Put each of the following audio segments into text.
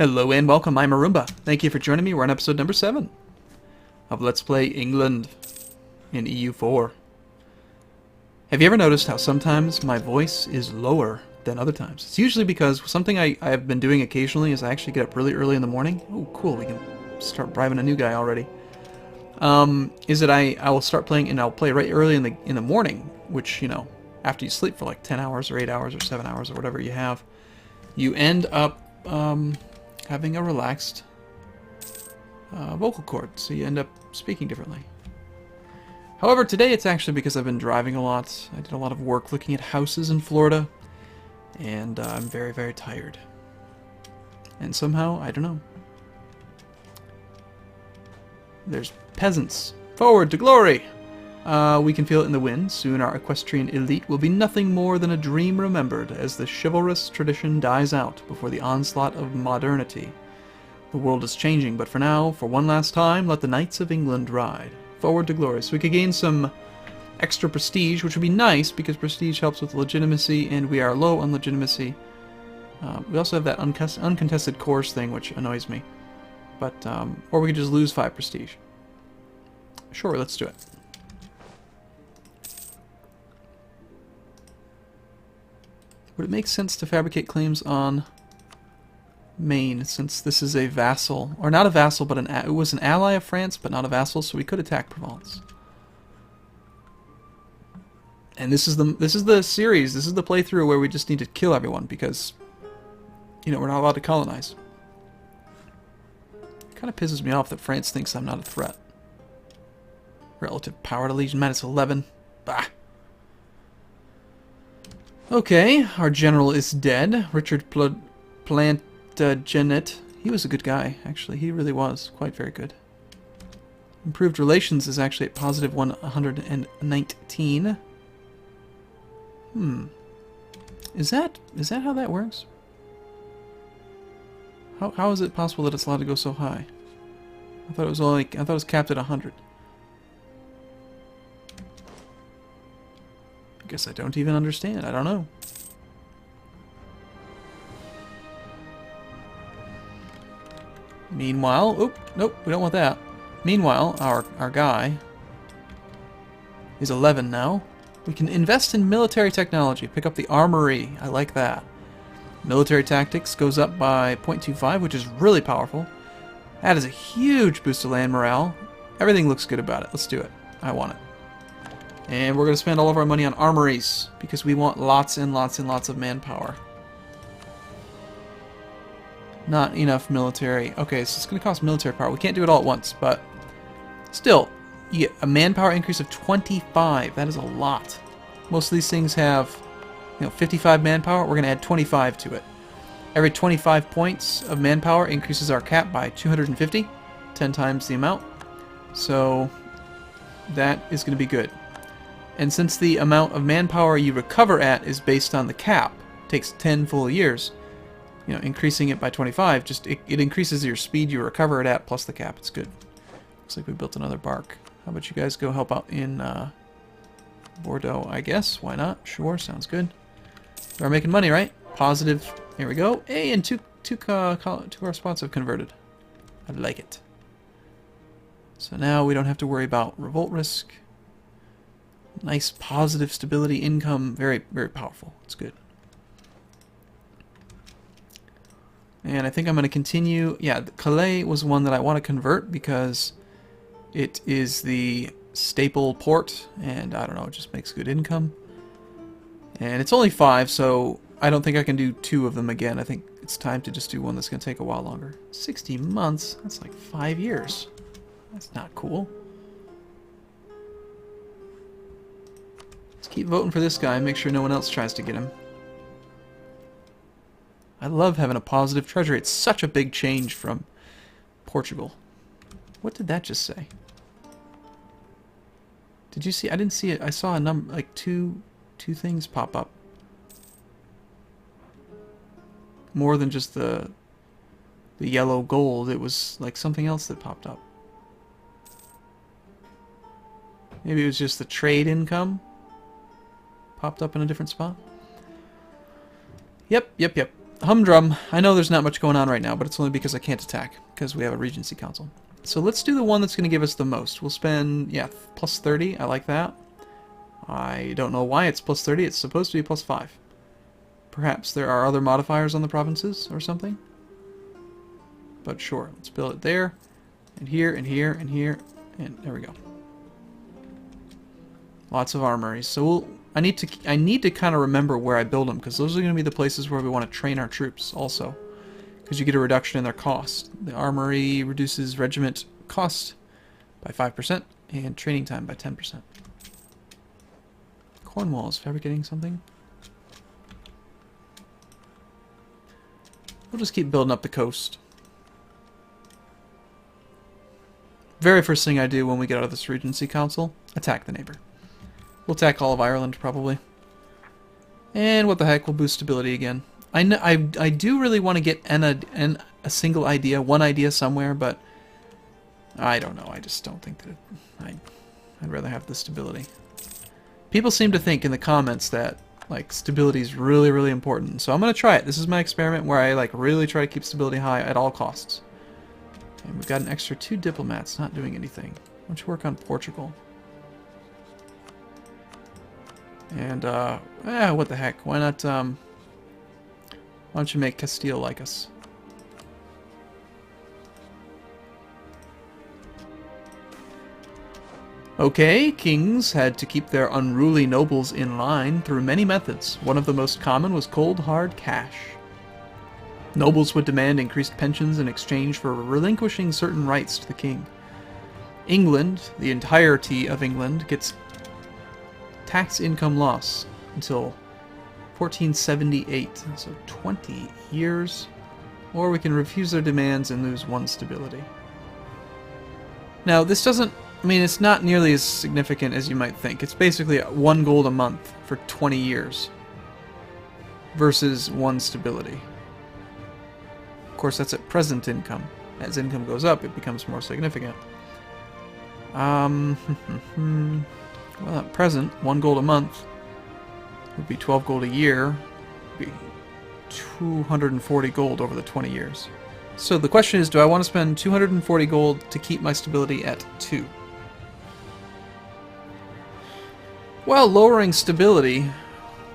Hello and welcome, I'm Arumba. Thank you for joining me. We're on episode number 7 of Let's Play England in EU4. Have you ever noticed how sometimes my voice is lower than other times? It's usually because something I've been doing occasionally is I actually get up really early in the morning. Oh, cool, we can start bribing a new guy already. Is that I will start playing, and I'll play right early in the morning, which, you know, after you sleep for like 10 hours or 8 hours or 7 hours or whatever you have, you end up having a relaxed vocal cord, so you end up speaking differently. However, today it's actually because I've been driving a lot. I did a lot of work looking at houses in Florida, and I'm very, very tired. And somehow, I don't know. There's peasants. Forward to glory! We can feel it in the wind. Soon our equestrian elite will be nothing more than a dream remembered as the chivalrous tradition dies out before the onslaught of modernity. The world is changing, but for now, for one last time, let the Knights of England ride. Forward to glory. So we could gain some extra prestige, which would be nice because prestige helps with legitimacy, and we are low on legitimacy. We also have that uncontested course thing, which annoys me. But, or we could just lose 5 prestige. Sure, let's do it. Would it make sense to fabricate claims on Maine, since this is a vassal, or not a vassal, but it was an ally of France, but not a vassal, so we could attack Provence. And this is the series, this is the playthrough where we just need to kill everyone because, you know, we're not allowed to colonize. It kind of pisses me off that France thinks I'm not a threat. Relative power to Legion -11. Bah. Okay, our general is dead. Richard Plantagenet. He was a good guy, actually. He really was. Quite very good. Improved relations is actually at positive 119. Is that how that works? How is it possible that it's allowed to go so high? I thought it was capped at 100. I guess I don't even understand. I don't know. Meanwhile, oh, nope, we don't want that. Meanwhile, our guy is 11 now. We can invest in military technology. Pick up the armory. I like that. Military tactics goes up by 0.25, which is really powerful. That is a huge boost to land morale. Everything looks good about it. Let's do it. I want it. And we're going to spend all of our money on armories because we want lots and lots and lots of manpower. Not enough military. Okay, so it's going to cost military power. We can't do it all at once, but still, you get a manpower increase of 25. That is a lot. Most of these things have, 55 manpower. We're going to add 25 to it. Every 25 points of manpower increases our cap by 250, 10 times the amount. So that is going to be good. And since the amount of manpower you recover at is based on the cap, takes 10 full years, increasing it by 25, just it increases your speed you recover it at plus the cap. It's good. Looks like we built another bark. How about you guys go help out in Bordeaux, I guess. Why not? Sure, sounds good. We're making money, right? Positive. Here we go. Hey, and two our spots have converted. I like it. So now we don't have to worry about revolt risk. Nice positive stability income. Very, very powerful. It's good. And I think I'm going to continue. Yeah, Calais was one that I want to convert because it is the staple port. And I don't know, it just makes good income. And it's only 5, so I don't think I can do 2 of them again. I think it's time to just do one that's going to take a while longer. 60 months? That's like 5 years. That's not cool. Let's keep voting for this guy and make sure no one else tries to get him. I love having a positive treasury. It's such a big change from Portugal. What did that just say? Did you see? I didn't see it. I saw a number, like two things pop up. More than just the yellow gold. It was like something else that popped up. Maybe it was just the trade income popped up in a different spot. Yep. Humdrum. I know there's not much going on right now, but it's only because I can't attack, because we have a Regency Council. So let's do the one that's going to give us the most. We'll spend, yeah, plus 30. I like that. I don't know why it's plus 30. It's supposed to be plus 5. Perhaps there are other modifiers on the provinces or something. But sure, let's build it there, and here, and here, and here, and there we go. Lots of armories. So I need to kind of remember where I build them, because those are going to be the places where we want to train our troops also, because you get a reduction in their cost. The armory reduces regiment cost by 5% and training time by 10%. Cornwall is fabricating something. We'll just keep building up the coast. Very first thing I do when we get out of this Regency Council, attack the neighbor. We'll attack all of Ireland, probably. And what the heck, we'll boost stability again. I do really want to get a single idea, one idea somewhere, but I don't know. I just don't think that I'd rather have the stability. People seem to think in the comments that like stability is really, really important. So I'm going to try it. This is my experiment where I like really try to keep stability high at all costs. And we've got an extra 2 diplomats not doing anything. Why don't you work on Portugal? And, what the heck? Why not, why don't you make Castile like us? Okay, kings had to keep their unruly nobles in line through many methods. One of the most common was cold, hard cash. Nobles would demand increased pensions in exchange for relinquishing certain rights to the king. England, the entirety of England, gets tax income loss until 1478, so 20 years. Or we can refuse their demands and lose 1 stability. Now, this doesn't... I mean, it's not nearly as significant as you might think. It's basically 1 gold a month for 20 years versus 1 stability. Of course, that's at present income. As income goes up, it becomes more significant. Well, at present, 1 gold a month would be 12 gold a year. Would be 240 gold over the 20 years. So the question is, do I want to spend 240 gold to keep my stability at 2? Well, lowering stability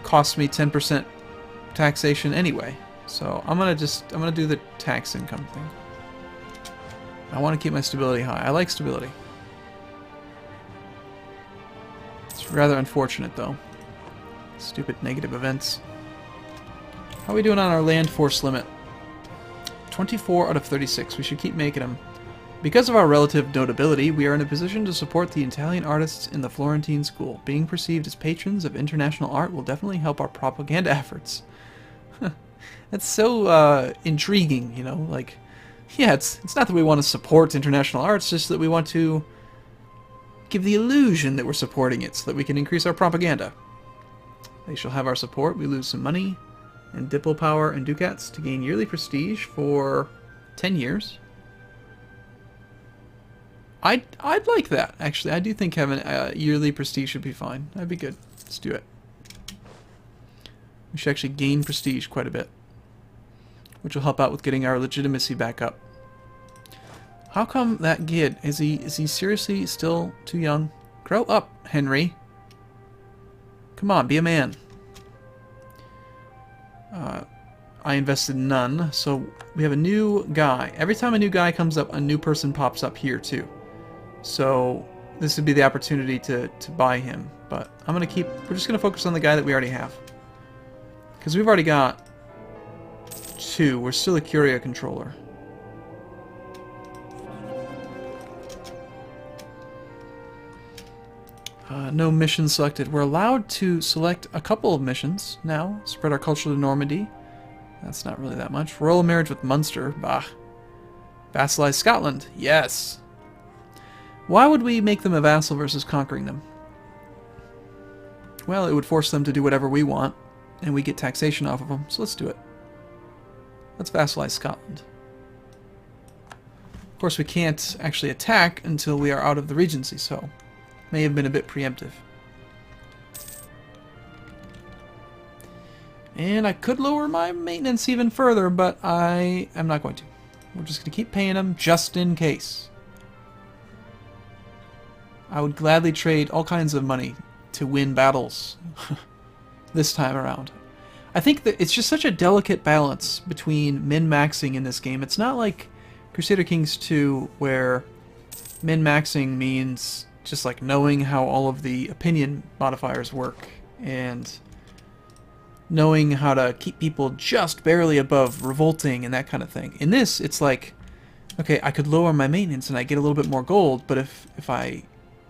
costs me 10% taxation anyway. So I'm gonna do the tax income thing. I want to keep my stability high. I like stability. It's rather unfortunate though. Stupid negative events. How are we doing on our land force limit? 24 out of 36. We should keep making them. Because of our relative notability, we are in a position to support the Italian artists in the Florentine school. Being perceived as patrons of international art will definitely help our propaganda efforts. That's so intriguing, you know, like, yeah, it's not that we want to support international art, it's just that we want to give the illusion that we're supporting it so that we can increase our propaganda. They shall have our support. We lose some money and diplo power and ducats to gain yearly prestige for 10 years. I'd like that, actually. I do think having yearly prestige should be fine. That'd be good. Let's do it. We should actually gain prestige quite a bit, which will help out with getting our legitimacy back up. How come that kid, is he seriously still too young? Grow up, Henry. Come on, be a man. I invested none, so we have a new guy. Every time a new guy comes up, a new person pops up here too. So this would be the opportunity to buy him. But we're just gonna focus on the guy that we already have. Because we've already got 2. We're still a Curia controller. No mission selected. We're allowed to select a couple of missions now. Spread our culture to Normandy. That's not really that much. Royal marriage with Munster. Bah. Vassalize Scotland. Yes. Why would we make them a vassal versus conquering them? Well, it would force them to do whatever we want, and we get taxation off of them, so let's do it. Let's vassalize Scotland. Of course, we can't actually attack until we are out of the Regency, so may have been a bit preemptive. And I could lower my maintenance even further, but I am not going to. We're just going to keep paying them just in case. I would gladly trade all kinds of money to win battles this time around. I think that it's just such a delicate balance between min-maxing in this game. It's not like Crusader Kings 2 where min-maxing means just like knowing how all of the opinion modifiers work and knowing how to keep people just barely above revolting and that kind of thing. In this, it's like, okay, I could lower my maintenance and I get a little bit more gold, but if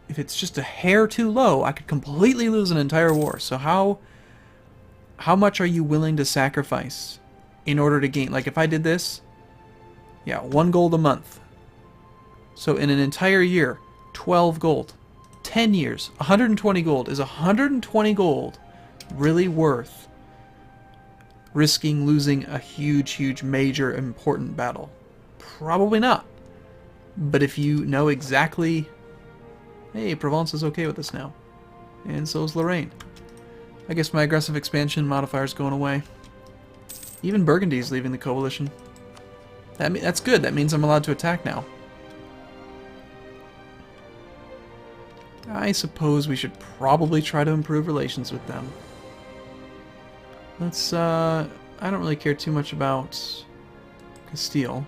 it's just a hair too low, I could completely lose an entire war. So how much are you willing to sacrifice in order to gain? Like if I did this, yeah, 1 gold a month. So in an entire year, 12 gold. 10 years, 120 gold. Is 120 gold really worth risking losing a huge, major, important battle? Probably not. But if you know exactly... Hey, Provence is okay with this now. And so is Lorraine. I guess my aggressive expansion modifier is going away. Even Burgundy is leaving the coalition. That's good. That means I'm allowed to attack now. I suppose we should probably try to improve relations with them. Let's, I don't really care too much about Castile.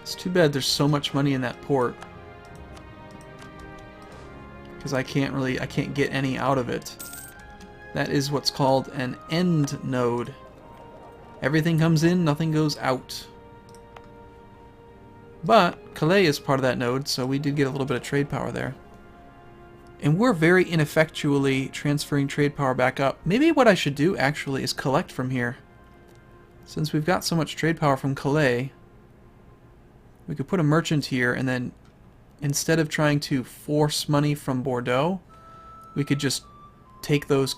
It's too bad there's so much money in that port. Because I can't get any out of it. That is what's called an end node. Everything comes in, nothing goes out. But Calais is part of that node, so we did get a little bit of trade power there. And we're very ineffectually transferring trade power back up. Maybe what I should do, actually, is collect from here. Since we've got so much trade power from Calais, we could put a merchant here, and then instead of trying to force money from Bordeaux, we could just take those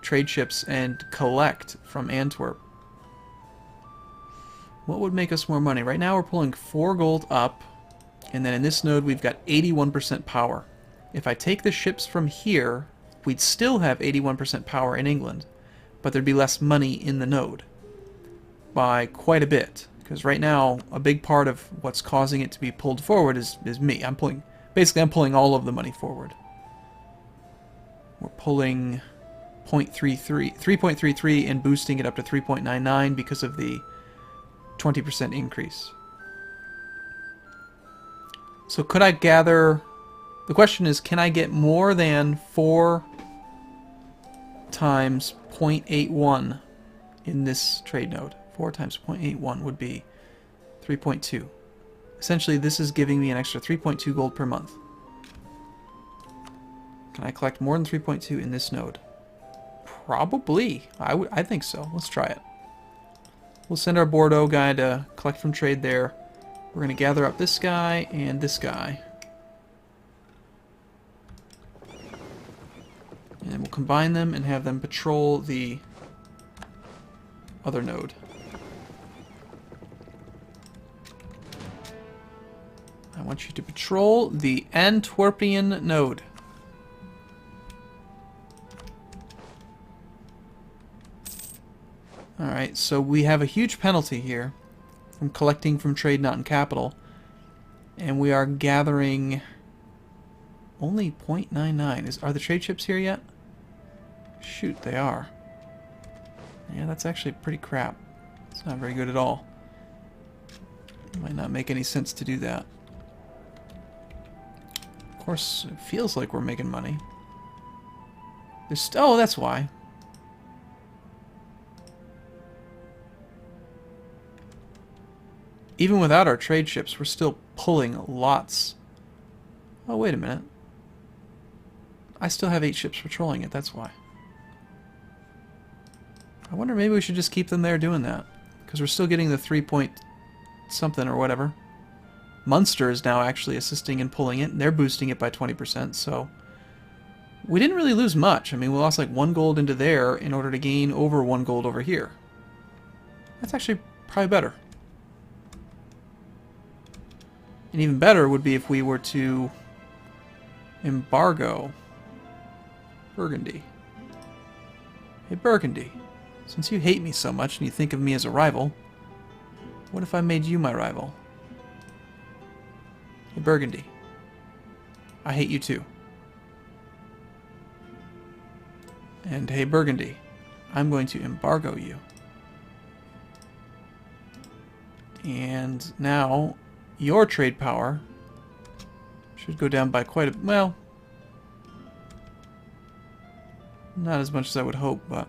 trade ships and collect from Antwerp. What would make us more money? Right now we're pulling 4 gold up, and then in this node we've got 81% power. If I take the ships from here, we'd still have 81% power in England, but there'd be less money in the node. By quite a bit. Because right now, a big part of what's causing it to be pulled forward is me. I'm pulling all of the money forward. We're pulling 3.33 and boosting it up to 3.99 because of the 20% increase. So could I gather... The question is, can I get more than 4 times 0.81 in this trade node? 4 times 0.81 would be 3.2. Essentially, this is giving me an extra 3.2 gold per month. Can I collect more than 3.2 in this node? Probably. I think so. Let's try it. We'll send our Bordeaux guy to collect from trade there. We're going to gather up this guy and this guy. And we'll combine them and have them patrol the other node. I want you to patrol the Antwerpian node. Alright, so we have a huge penalty here from collecting from trade not in capital. And we are gathering only 0.99. Are the trade ships here yet? Shoot, they are. Yeah, that's actually pretty crap. It's not very good at all. Might not make any sense to do that. Of course, it feels like we're making money. Oh, that's why. Even without our trade ships, we're still pulling lots. Oh, wait a minute. I still have 8 ships patrolling it, that's why. I wonder maybe we should just keep them there doing that. Because we're still getting the 3 point something or whatever. Munster is now actually assisting in pulling it, and they're boosting it by 20%, so... We didn't really lose much. I mean, we lost like 1 gold into there in order to gain over 1 gold over here. That's actually probably better. And even better would be if we were to embargo Burgundy. Hey, Burgundy, since you hate me so much and you think of me as a rival, what if I made you my rival? Hey, Burgundy, I hate you too. And hey, Burgundy, I'm going to embargo you. And now your trade power should go down by quite a... well, not as much as I would hope, but...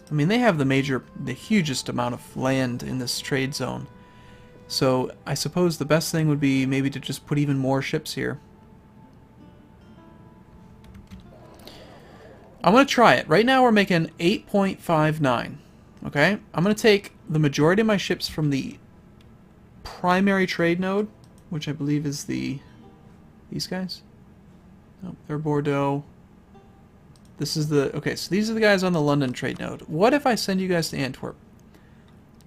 I mean, they have the hugest amount of land in this trade zone. So I suppose the best thing would be maybe to just put even more ships here. I'm going to try it. Right now we're making 8.59. Okay? I'm going to take the majority of my ships from the primary trade node, which I believe is these guys. Nope, they're Bordeaux. This is the... okay, so these are the guys on the London trade node. What if I send you guys to Antwerp?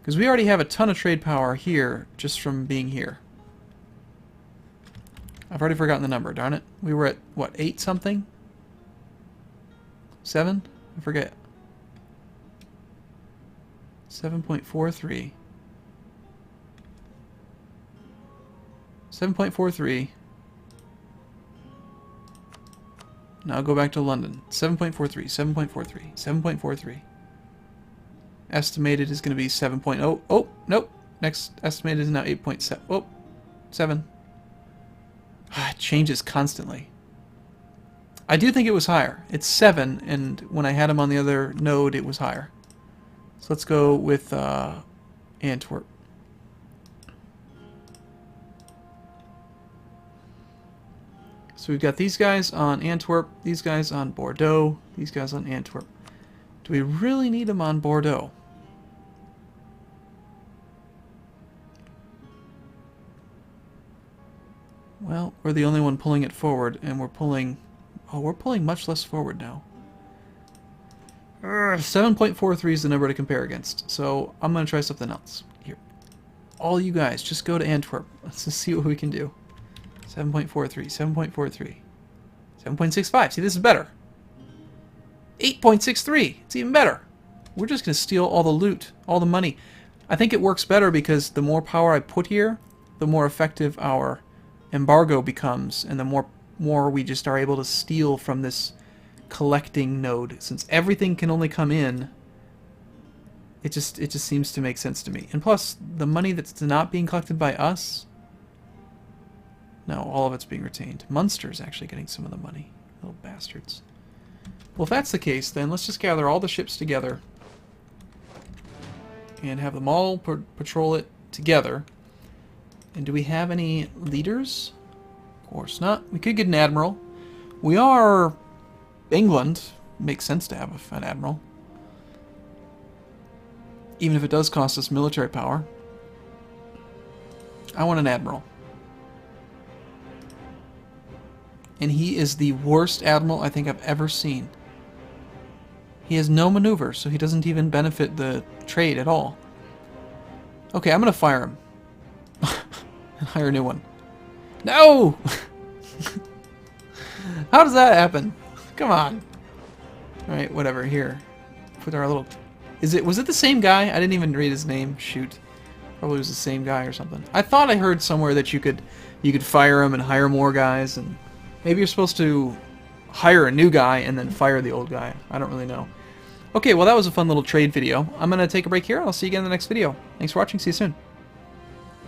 Because we already have a ton of trade power here just from being here. I've already forgotten the number, darn it. We were at, what, 8 something? 7? I forget. 7.43. 7.43. Now go back to London. 7.43, 7.43, 7.43. Estimated is going to be 7.0. Oh, nope. Next estimated is now 8.7. Oh, 7. It changes constantly. I do think it was higher. It's 7, and when I had him on the other node, it was higher. So let's go with Antwerp. So we've got these guys on Antwerp, these guys on Bordeaux, these guys on Antwerp. Do we really need them on Bordeaux? Well, we're the only one pulling it forward, and we're pulling... oh, we're pulling much less forward now. 7.43 is the number to compare against, so I'm going to try something else. Here. All you guys, just go to Antwerp. Let's just see what we can do. 7.43, 7.43, 7.65. See, this is better. 8.63. It's even better. We're just going to steal all the loot, all the money. I think it works better because the more power I put here, the more effective our embargo becomes, and the more we just are able to steal from this collecting node. Since everything can only come in, it just seems to make sense to me. And plus, the money that's not being collected by us... no, all of it's being retained. Munster's actually getting some of the money. Little bastards. Well, if that's the case, then let's just gather all the ships together and have them all patrol it together. And do we have any leaders? Of course not. We could get an admiral. We are England. Makes sense to have an admiral. Even if it does cost us military power. I want an admiral. And he is the worst admiral I think I've ever seen. He has no maneuver, so he doesn't even benefit the trade at all. Okay, I'm going to fire him. And hire a new one. No! How does that happen? Come on. Alright, whatever. Here. Put our little... was it the same guy? I didn't even read his name. Shoot. Probably was the same guy or something. I thought I heard somewhere that you could fire him and hire more guys, and maybe you're supposed to hire a new guy and then fire the old guy. I don't really know. Okay, well that was a fun little trade video. I'm going to take a break here. I'll see you again in the next video. Thanks for watching. See you soon.